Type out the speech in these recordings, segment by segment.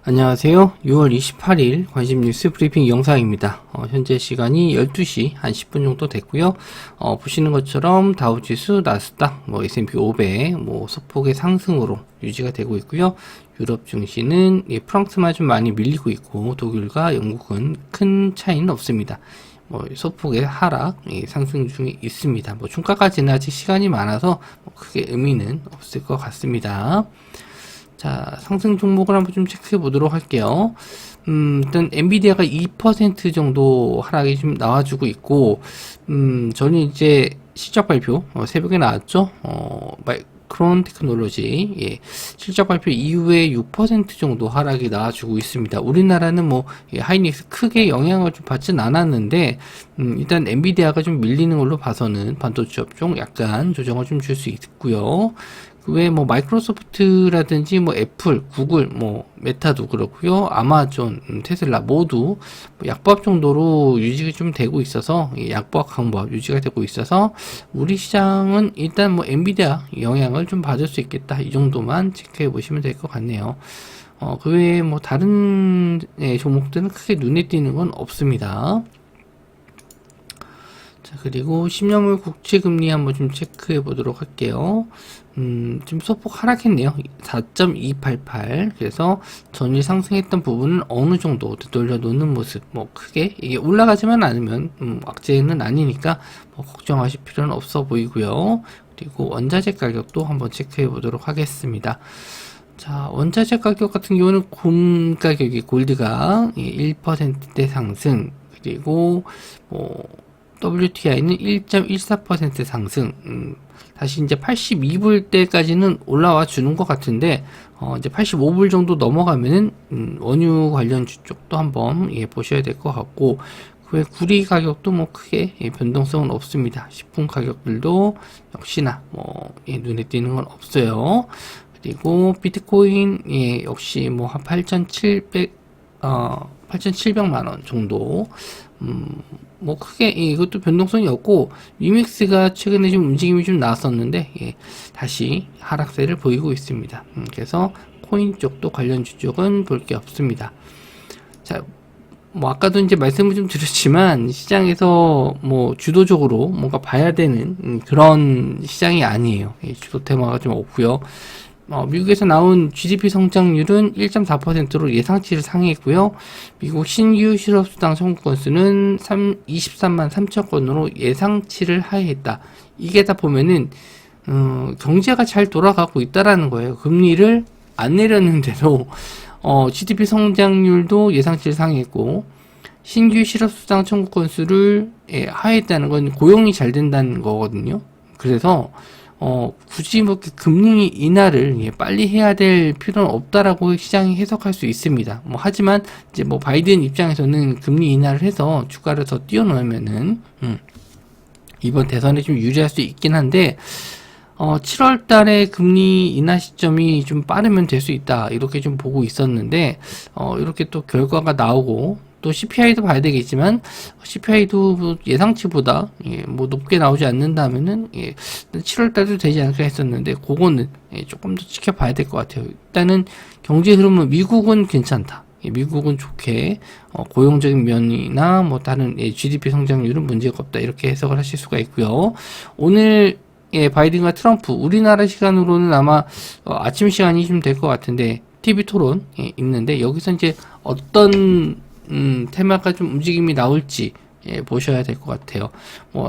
안녕하세요. 6월 28일 관심 뉴스 브리핑 영상입니다. 현재 시간이 12시 한 10분 정도 됐고요. 보시는 것처럼 다우지수, 나스닥, S&P 500 소폭의 상승으로 유지가 되고 있고요. 유럽 증시는 프랑스만 좀 많이 밀리고 있고 독일과 영국은 큰 차이는 없습니다. 소폭의 하락, 상승 중에 있습니다. 중가까지는 아직 시간이 많아서 크게 의미는 없을 것 같습니다. 자, 상승 종목을 한번 좀 체크해 보도록 할게요. 일단 엔비디아가 2% 정도 하락이 좀 나와주고 있고, 저는 이제 실적 발표 새벽에 나왔죠. 마이크론 테크놀로지 실적 발표 이후에 6% 정도 하락이 나와주고 있습니다. 우리나라는 하이닉스 크게 영향을 좀 받진 않았는데, 일단 엔비디아가 좀 밀리는 걸로 봐서는 반도체 업종 약간 조정을 좀 줄 수 있고요. 왜 마이크로소프트라든지 애플, 구글, 메타도 그렇고요. 아마존, 테슬라 모두 약보합 정도로 유지가 좀 되고 있어서 약보합, 강보합 유지가 되고 있어서 우리 시장은 일단 엔비디아 영향을 좀 받을 수 있겠다. 이 정도만 체크해 보시면 될 것 같네요. 그 외에 다른 종목들은 크게 눈에 띄는 건 없습니다. 자, 그리고 10년물 국채금리 한번 좀 체크해 보도록 할게요. 좀 소폭 하락했네요. 4.288. 그래서 전일 상승했던 부분은 어느 정도 되돌려 놓는 모습. 크게 이게 올라가지만 않으면 악재는 아니니까 걱정하실 필요는 없어 보이고요. 그리고 원자재 가격도 한번 체크해 보도록 하겠습니다. 자, 원자재 가격 같은 경우는 곰 가격이 골드가 1%대 상승, 그리고 WTI는 1.14% 상승. 다시 이제 82불대까지는 올라와 주는 것 같은데, 이제 85불 정도 넘어가면은, 원유 관련주 쪽도 한번, 보셔야 될 것 같고, 그 외 구리 가격도 크게, 변동성은 없습니다. 식품 가격들도 역시나, 눈에 띄는 건 없어요. 그리고 비트코인, 역시 한 8,700만원 정도, 크게 이것도 변동성이 없고 위믹스가 최근에 좀 움직임이 좀 나왔었는데 다시 하락세를 보이고 있습니다. 그래서 코인 쪽도 관련주 쪽은 볼 게 없습니다. 자, 아까도 이제 말씀을 좀 드렸지만 시장에서 주도적으로 뭔가 봐야 되는 그런 시장이 아니에요. 주도 테마가 좀 없고요. 미국에서 나온 GDP 성장률은 1.4%로 예상치를 상회했고요. 미국 신규 실업수당 청구 건수는 23만 3천 건으로 예상치를 하회했다. 이게 다 보면은 경제가 잘 돌아가고 있다라는 거예요. 금리를 안 내렸는데도 GDP 성장률도 예상치를 상회했고 신규 실업수당 청구 건수를 하회했다는 건 고용이 잘 된다는 거거든요. 그래서 굳이 금리 인하를 빨리 해야 될 필요는 없다라고 시장이 해석할 수 있습니다. 하지만 이제 바이든 입장에서는 금리 인하를 해서 주가를 더 띄워놓으면은 이번 대선에 좀 유리할 수 있긴 한데 7월 달에 금리 인하 시점이 좀 빠르면 될 수 있다. 이렇게 좀 보고 있었는데 이렇게 또 결과가 나오고 또 CPI도 봐야 되겠지만 CPI도 예상치보다 높게 나오지 않는다면은 7월 달도 되지 않을까 했었는데 그거는 조금 더 지켜봐야 될 것 같아요. 일단은 경제 흐름은 미국은 괜찮다. 미국은 좋게 고용적인 면이나 다른 GDP 성장률은 문제가 없다. 이렇게 해석을 하실 수가 있고요. 오늘 바이든과 트럼프 우리나라 시간으로는 아마 아침 시간이 좀 될 것 같은데 TV 토론 있는데 여기서 이제 어떤 테마가 좀 움직임이 나올지 보셔야 될 것 같아요.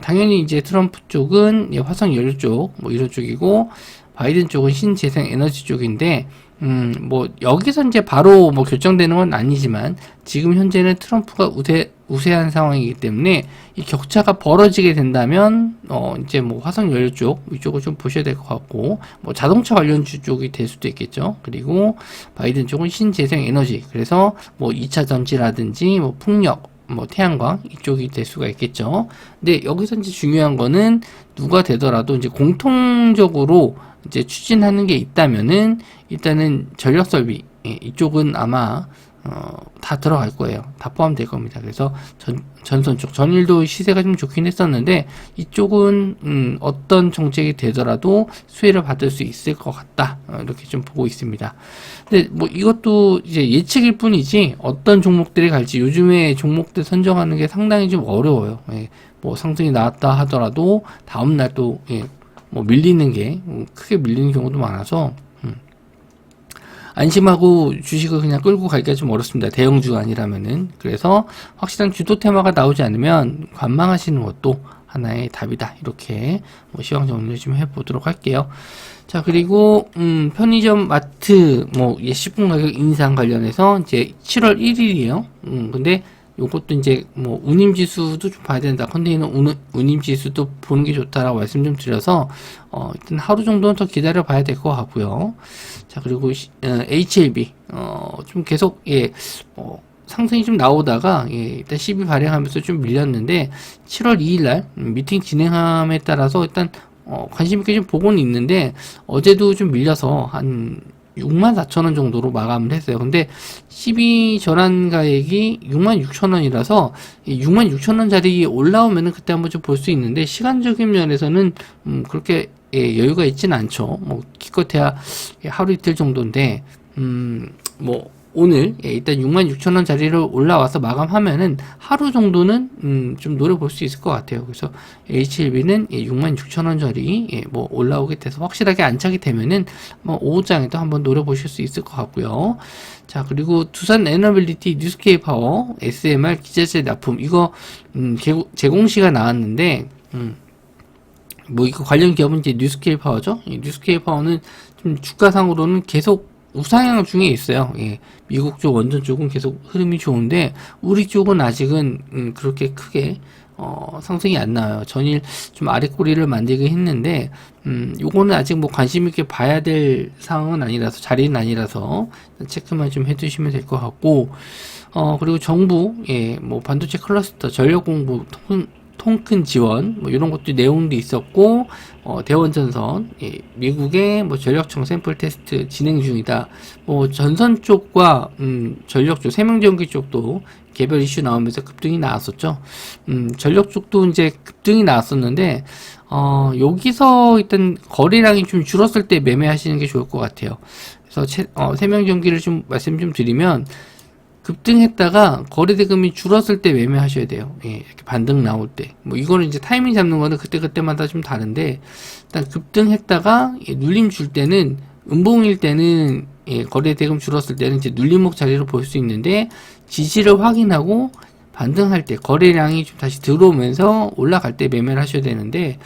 당연히 이제 트럼프 쪽은 화석 연료 쪽 이런 쪽이고 바이든 쪽은 신재생 에너지 쪽인데 여기서 이제 바로 결정되는 건 아니지만 지금 현재는 트럼프가 우세한 상황이기 때문에 이 격차가 벌어지게 된다면 이제 화석 연료 쪽 이쪽을 좀 보셔야 될 것 같고 자동차 관련주 쪽이 될 수도 있겠죠. 그리고 바이든 쪽은 신재생 에너지 그래서 2차 전지라든지 풍력 태양광 이쪽이 될 수가 있겠죠. 근데 여기서 이제 중요한 거는 누가 되더라도 이제 공통적으로 이제 추진하는 게 있다면은 일단은 전력 설비 예, 이쪽은 아마 다 들어갈 거예요. 다 포함될 겁니다. 그래서 전선 쪽 전일도 시세가 좀 좋긴 했었는데 이쪽은 어떤 정책이 되더라도 수혜를 받을 수 있을 것 같다. 이렇게 좀 보고 있습니다. 근데 뭐 이것도 이제 예측일 뿐이지 어떤 종목들이 갈지 요즘에 종목들 선정하는 게 상당히 좀 어려워요. 예, 뭐 상승이 나왔다 하더라도 다음 날 또 예, 뭐 밀리는 게 크게 밀리는 경우도 많아서 안심하고 주식을 그냥 끌고 가기가 좀 어렵습니다. 대형주가 아니라면은. 그래서 확실한 주도 테마가 나오지 않으면 관망하시는 것도 하나의 답이다. 이렇게 뭐 시황 정리를 좀 해보도록 할게요. 자, 그리고 편의점 마트 뭐 식품 가격 인상 관련해서 이제 7월 1일이에요. 근데 요것도 이제 뭐 운임지수도 좀 봐야 된다. 컨테이너 운임지수도 보는 게 좋다라고 말씀 좀 드려서 일단 하루 정도는 더 기다려 봐야 될 것 같고요. 자, 그리고 HLB 좀 계속 상승이 좀 나오다가 일단 12 발행하면서 좀 밀렸는데 7월 2일날 미팅 진행함에 따라서 일단 관심 있게 좀 보고는 있는데 어제도 좀 밀려서 한 64,000원 정도로 마감을 했어요. 근데 12 전환가액이 66,000원이라서 66,000원짜리 올라오면은 그때 한번 좀 볼 수 있는데 시간적인 면에서는 그렇게 여유가 있지는 않죠. 뭐 기껏해야 하루 이틀 정도인데 뭐 오늘 일단 66,000원짜리로 올라와서 마감하면은 하루 정도는 좀 노려볼 수 있을 것 같아요. 그래서 HLB는 66,000원짜리 뭐 올라오게 돼서 확실하게 안착이 되면은 뭐 오후장에도 한번 노려보실 수 있을 것 같고요. 자, 그리고 두산 에너빌리티 뉴스케이 파워 SMR 기자재 납품 이거 제공시가 나왔는데 뭐 이거 관련 기업은 이제 뉴스케이 파워죠. 뉴스케이 파워는 좀 주가상으로는 계속 우상향 중에 있어요. 예, 미국 쪽 원전 쪽은 계속 흐름이 좋은데 우리 쪽은 아직은 그렇게 크게 상승이 안 나와요. 전일 좀 아래 꼬리를 만들긴 했는데 요거는 아직 뭐 관심 있게 봐야 될 상황은 아니라서 자리는 아니라서 체크만 좀 해두시면 될 것 같고 그리고 정부 뭐 반도체 클러스터 전력 공부 통큰 지원 뭐 이런 것도 내용도 있었고 대원전선 미국의 뭐 전력청 샘플 테스트 진행 중이다. 뭐 전선 쪽과 전력 쪽 세명전기 쪽도 개별 이슈 나오면서 급등이 나왔었죠. 전력 쪽도 이제 급등이 나왔었는데 여기서 일단 거래량이 좀 줄었을 때 매매하시는 게 좋을 것 같아요. 그래서 세명전기를 좀 말씀 좀 드리면 급등했다가 거래대금이 줄었을 때 매매하셔야 돼요. 예, 이렇게 반등 나올 때. 뭐 이거는 이제 타이밍 잡는 거는 그때그때마다 좀 다른데 일단 급등했다가 눌림 줄 때는 음봉일 때는 거래대금 줄었을 때는 이제 눌림목 자리로 볼 수 있는데 지지를 확인하고 반등할 때 거래량이 좀 다시 들어오면서 올라갈 때 매매를 하셔야 되는데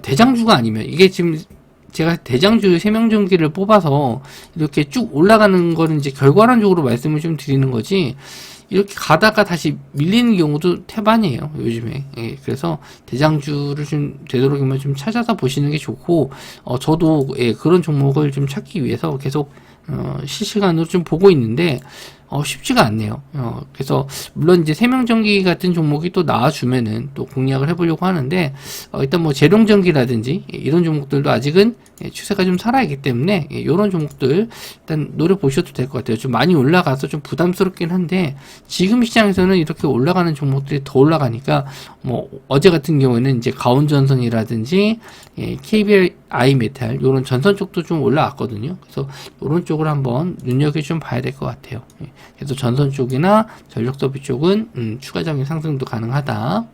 대장주가 아니면 이게 지금 제가 대장주 세명전기를 뽑아서 이렇게 쭉 올라가는 거는 이제 결과론적으로 말씀을 좀 드리는 거지 이렇게 가다가 다시 밀리는 경우도 태반이에요 요즘에. 예, 그래서 대장주를 좀 되도록이면 좀 찾아서 보시는 게 좋고 저도 그런 종목을 좀 찾기 위해서 계속 실시간으로 좀 보고 있는데 쉽지가 않네요. 그래서 물론 이제 세명전기 같은 종목이 또 나와주면은 또 공략을 해보려고 하는데 일단 뭐 재룡전기라든지 이런 종목들도 아직은 추세가 좀 살아있기 때문에 이런 종목들 일단 노려보셔도 될 것 같아요. 좀 많이 올라가서 좀 부담스럽긴 한데 지금 시장에서는 이렇게 올라가는 종목들이 더 올라가니까 뭐 어제 같은 경우에는 이제 가온전선이라든지 KBI 메탈 이런 전선 쪽도 좀 올라왔거든요. 그래서 이런 쪽을 한번 눈여겨 좀 봐야 될 것 같아요. 그래서 전선 쪽이나 전력 소비 쪽은 추가적인 상승도 가능하다.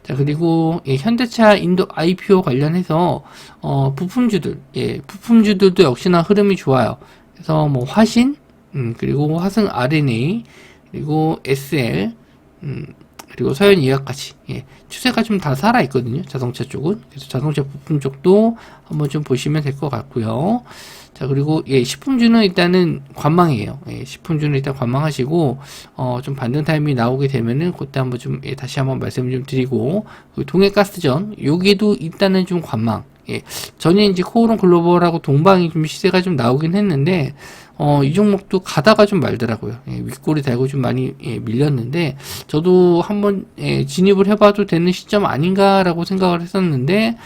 자, 그리고 현대차 인도 IPO 관련해서 부품주들, 부품주들도 역시나 흐름이 좋아요. 그래서 뭐 화신, 그리고 화승 RNA, 그리고 SL, 그리고 서현이약까지 추세가 좀 다 살아 있거든요. 자동차 쪽은. 그래서 자동차 부품 쪽도 한번 좀 보시면 될 것 같고요. 자, 그리고 식품주는 일단은 관망이에요. 식품주는 일단 관망하시고 좀 반등 타임이 나오게 되면은 그때 한번 좀 다시 한번 말씀을 좀 드리고 동해가스전 여기도 일단은 좀 관망. 전에 이제 코오롱 글로벌하고 동방이 좀 시세가 좀 나오긴 했는데 이 종목도 가다가 좀 말더라고요. 윗골이 달고 좀 많이 밀렸는데, 저도 한번 진입을 해봐도 되는 시점 아닌가라고 생각을 했었는데,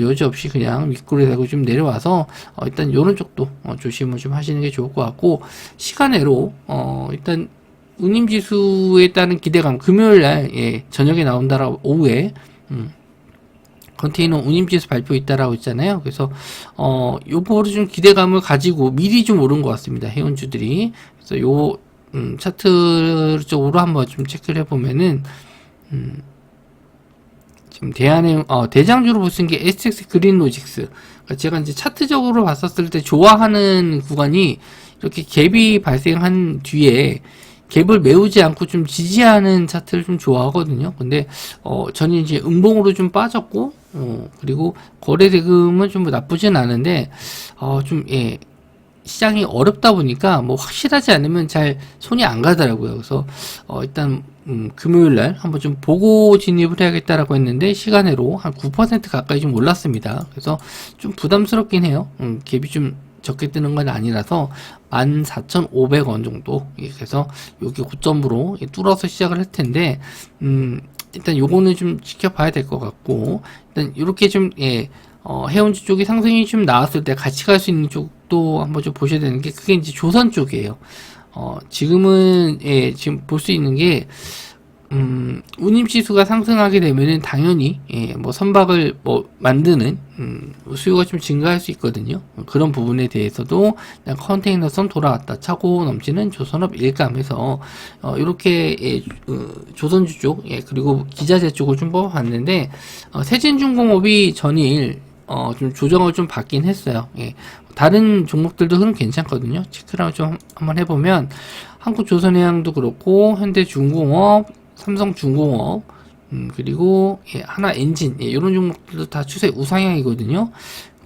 여지없이 그냥 윗골이 달고 좀 내려와서 일단 요런 쪽도 조심을 좀 하시는 게 좋을 것 같고, 시간외로 일단 운임지수에 따른 기대감, 금요일날 저녁에 나온다라고 오후에 컨테이너 운임지수 발표 있다라고 있잖아요. 그래서 요거를 좀 기대감을 가지고 미리 좀 오른 것 같습니다. 회원주들이. 그래서 요 차트 쪽으로 한번 좀 체크를 해보면은 지금 대장주로 볼 수 있는 게 SX 그린로직스. 그러니까 제가 이제 차트적으로 봤었을 때 좋아하는 구간이 이렇게 갭이 발생한 뒤에 갭을 메우지 않고 좀 지지하는 차트를 좀 좋아하거든요. 근데 저는 이제 음봉으로 좀 빠졌고 그리고 거래 대금은 좀 나쁘진 않은데 시장이 어렵다 보니까 뭐 확실하지 않으면 잘 손이 안 가더라고요. 그래서 일단 금요일날 한번 좀 보고 진입을 해야겠다라고 했는데 시간으로 한 9% 가까이 좀 올랐습니다. 그래서 좀 부담스럽긴 해요. 갭이 좀 적게 뜨는 건 아니라서 14,500원 정도. 그래서 여기 고점으로 뚫어서 시작을 할 텐데 일단 요거는 좀 지켜봐야 될 것 같고, 일단 이렇게 좀 해운주 쪽이 상승이 좀 나왔을 때 같이 갈 수 있는 쪽도 한번 좀 보셔야 되는 게, 그게 이제 조선 쪽이에요. 지금은 지금 볼 수 있는 게 운임지수가 상승하게 되면은 당연히 뭐 선박을 뭐 만드는 수요가 좀 증가할 수 있거든요. 그런 부분에 대해서도 그냥 컨테이너선 돌아왔다 차고 넘치는 조선업 일감해서 이렇게 조선주 쪽 그리고 기자재 쪽을 좀 뽑아봤는데 세진중공업이 전일 좀 조정을 좀 받긴 했어요. 다른 종목들도 흐름 괜찮거든요. 체크를 좀 한번 해보면 한국조선해양도 그렇고 현대중공업, 삼성중공업, 그리고 하나엔진 이런 종목들도 다 추세 우상향이거든요.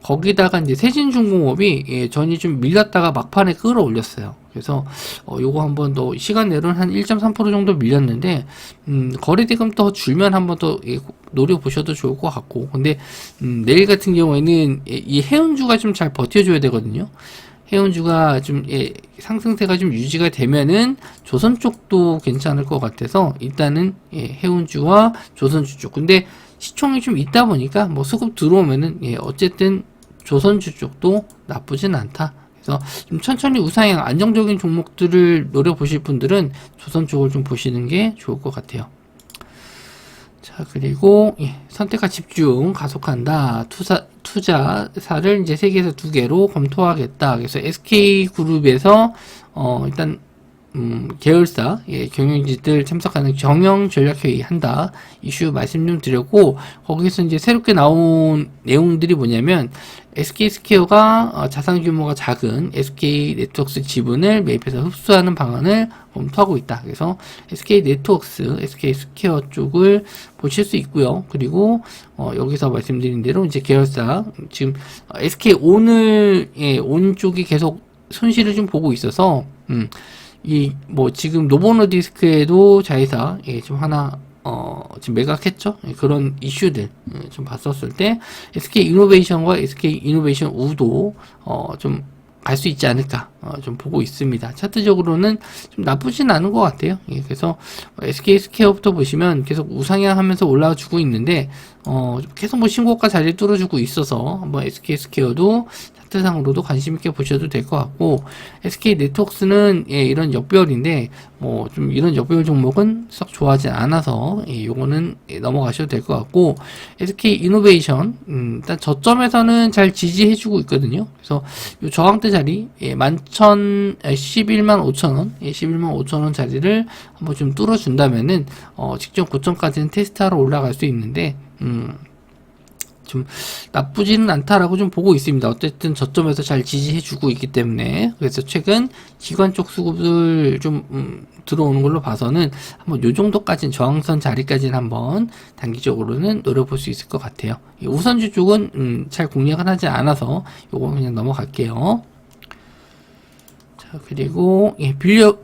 거기다가 이제 세진중공업이 전이 좀 밀렸다가 막판에 끌어올렸어요. 그래서 요거 한번 더 시간 내로는 한 1.3% 정도 밀렸는데 거래대금 더 줄면 한번 더 노려보셔도 좋을 것 같고, 근데 내일 같은 경우에는 이 해운주가 좀 잘 버텨줘야 되거든요. 해운주가 좀 상승세가 좀 유지가 되면은 조선 쪽도 괜찮을 것 같아서 일단은 해운주와 조선주 쪽. 근데 시총이 좀 있다 보니까 뭐 수급 들어오면은 어쨌든 조선주 쪽도 나쁘진 않다. 그래서 좀 천천히 우상향 안정적인 종목들을 노려보실 분들은 조선 쪽을 좀 보시는 게 좋을 것 같아요. 자, 그리고 선택과 집중 가속한다. 투자사를 이제 3개에서 2개로 검토하겠다. 그래서 SK그룹에서 일단 계열사 경영진들 참석하는 경영전략회의 한다 이슈 말씀 좀 드렸고, 거기서 이제 새롭게 나온 내용들이 뭐냐면 SK스퀘어가 자산 규모가 작은 SK네트워크스 지분을 매입해서 흡수하는 방안을 검토하고 있다. 그래서 SK네트워크스, SK스퀘어 쪽을 보실 수 있고요. 그리고 여기서 말씀드린 대로 이제 계열사 지금 SK온을 온 쪽이 계속 손실을 좀 보고 있어서 뭐 지금 노보노디스크에도 자회사 좀 하나 지금 매각했죠. 그런 이슈들 좀 봤었을 때 SK이노베이션과 SK이노베이션 우도 좀 갈 수 있지 않을까 좀 보고 있습니다. 차트적으로는 좀 나쁘진 않은 것 같아요. 그래서 SK스퀘어부터 보시면 계속 우상향하면서 올라와 주고 있는데 계속 뭐 신고가 자리를 뚫어주고 있어서 한번 SK스퀘어도 차트상으로도 관심 있게 보셔도 될 것 같고, SK네트워크스는 이런 역별인데 뭐 좀 이런 역별 종목은 썩 좋아하지 않아서 요거는 넘어가셔도 될 것 같고, SK이노베이션 일단 저점에서는 잘 지지해주고 있거든요. 그래서 요 저항대 자리 11,500원 11만5천원 자리를 한번 좀 뚫어준다면은 직전 고점까지는 테스트하러 올라갈 수 있는데 좀 나쁘지는 않다라고 좀 보고 있습니다. 어쨌든 저점에서 잘 지지해주고 있기 때문에. 그래서 최근 기관 쪽 수급을 좀 들어오는 걸로 봐서는 한번 요 정도까지는 저항선 자리까지는 한번 단기적으로는 노려볼 수 있을 것 같아요. 우선주 쪽은 잘 공략을 하지 않아서 요거 그냥 넘어갈게요. 자, 그리고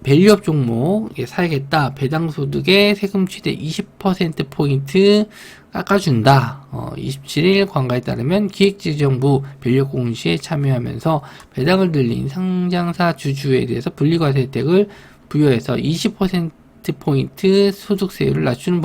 밸류업 종목 사야겠다. 배당소득의 세금 최대 20%포인트가 깎아준다. 27일 관가에 따르면 기획재정부 변력 공시에 참여하면서 배당을 늘린 상장사 주주에 대해서 분리과세 혜택을 부여해서 20%포인트 소득세율을 낮추는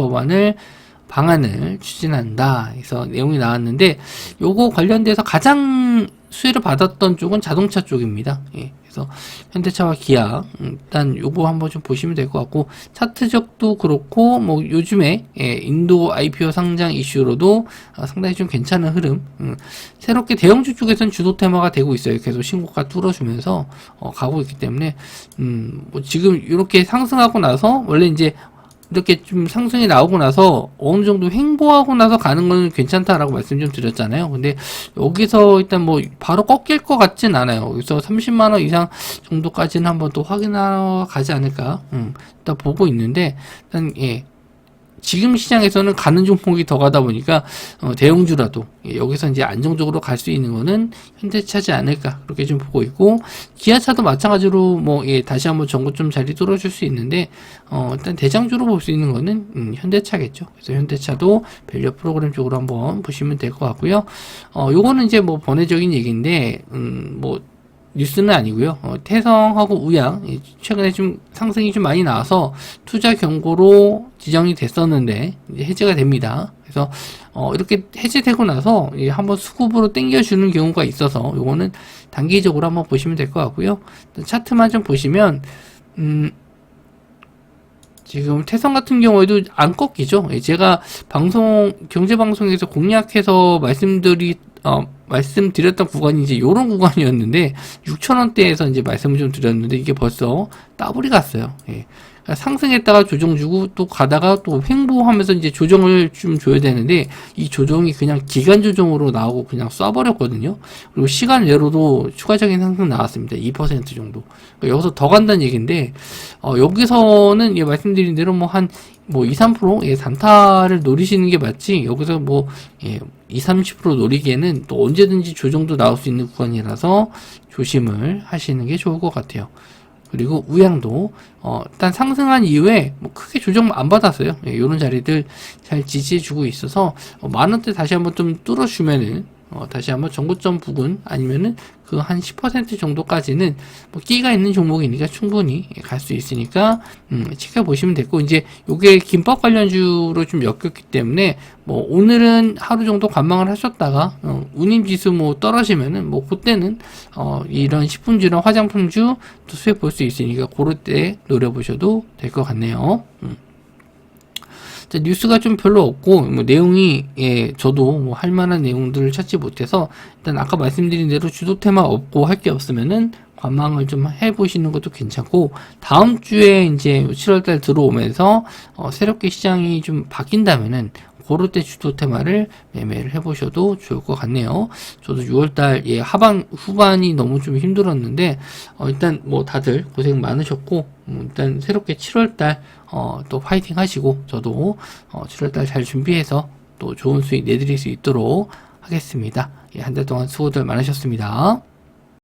방안을 추진한다. 그래서 내용이 나왔는데 요거 관련돼서 가장 수혜를 받았던 쪽은 자동차 쪽입니다. 예, 그래서 현대차와 기아 일단 요거 한번 좀 보시면 될 것 같고 차트적도 그렇고 뭐 요즘에 인도 IPO 상장 이슈로도 상당히 좀 괜찮은 흐름. 새롭게 대형주 쪽에서는 주도 테마가 되고 있어요. 계속 신고가 뚫어주면서 가고 있기 때문에 뭐 지금 이렇게 상승하고 나서 원래 이제 이렇게 좀 상승이 나오고 나서 어느 정도 횡보하고 나서 가는 건 괜찮다라고 말씀 좀 드렸잖아요. 근데 여기서 일단 뭐 바로 꺾일 것 같진 않아요. 여기서 30만원 이상 정도까지는 한번 또 확인하러 가지 않을까. 일단 보고 있는데, 일단, 예. 지금 시장에서는 가는 종목이 더 가다 보니까 대형주라도 여기서 이제 안정적으로 갈 수 있는 거는 현대차지 않을까 그렇게 좀 보고 있고 기아차도 마찬가지로 뭐 다시 한번 전고점 자리 뚫어줄 수 있는데 일단 대장주로 볼 수 있는 거는 현대차겠죠. 그래서 현대차도 밸류 프로그램 쪽으로 한번 보시면 될 것 같고요. 요거는 이제 뭐 번외적인 얘기인데 뭐 뉴스는 아니고요. 태성하고 우양 최근에 좀 상승이 좀 많이 나와서 투자 경고로 지정이 됐었는데 이제 해제가 됩니다. 그래서 이렇게 해제되고 나서 한번 수급으로 당겨주는 경우가 있어서 요거는 단기적으로 한번 보시면 될 것 같고요. 차트만 좀 보시면 지금 태성 같은 경우에도 안 꺾이죠. 제가 경제방송에서 공략해서 말씀드렸던 구간이 이제 요런 구간이었는데 6,000원대에서 이제 말씀을 좀 드렸는데 이게 벌써 더블이 갔어요. 예. 상승했다가 조정 주고 또 가다가 또 횡보하면서 이제 조정을 좀 줘야 되는데 이 조정이 그냥 기간 조정으로 나오고 그냥 쏴버렸거든요. 그리고 시간 외로도 추가적인 상승 나왔습니다. 2% 정도. 그러니까 여기서 더 간다는 얘기인데 여기서는 말씀드린 대로 뭐 2, 3% 단타를 노리시는 게 맞지 여기서 2, 30% 노리기에는 또 언제든지 조정도 나올 수 있는 구간이라서 조심을 하시는 게 좋을 것 같아요. 그리고 우양도 일단 상승한 이후에 뭐 크게 조정 안 받았어요. 이런 자리들 잘 지지해주고 있어서 만원대 다시 한번 좀 뚫어주면은 다시 한번 전고점 부근 아니면은 그 한 10% 정도까지는 뭐 끼가 있는 종목이니까 충분히 갈 수 있으니까 지켜보시면 됐고 이제 요게 김밥 관련주로 좀 엮였기 때문에 뭐 오늘은 하루 정도 관망을 하셨다가 운임지수 뭐 떨어지면은 뭐 그때는 이런 식품주나 화장품주 또 수익 볼 수 있으니까 그럴 때 노려보셔도 될 것 같네요. 뉴스가 좀 별로 없고 뭐 내용이 저도 뭐 할 만한 내용들을 찾지 못해서 일단 아까 말씀드린 대로 주도 테마 없고 할 게 없으면은 관망을 좀 해보시는 것도 괜찮고 다음 주에 이제 7월달 들어오면서 새롭게 시장이 좀 바뀐다면은 그럴 때 주도 테마를 매매를 해보셔도 좋을 것 같네요. 저도 6월달 후반이 너무 좀 힘들었는데 일단 뭐 다들 고생 많으셨고 일단 새롭게 7월달 또 파이팅 하시고 저도 7월달 잘 준비해서 또 좋은 수익 내드릴 수 있도록 하겠습니다. 한 달 동안 수고들 많으셨습니다.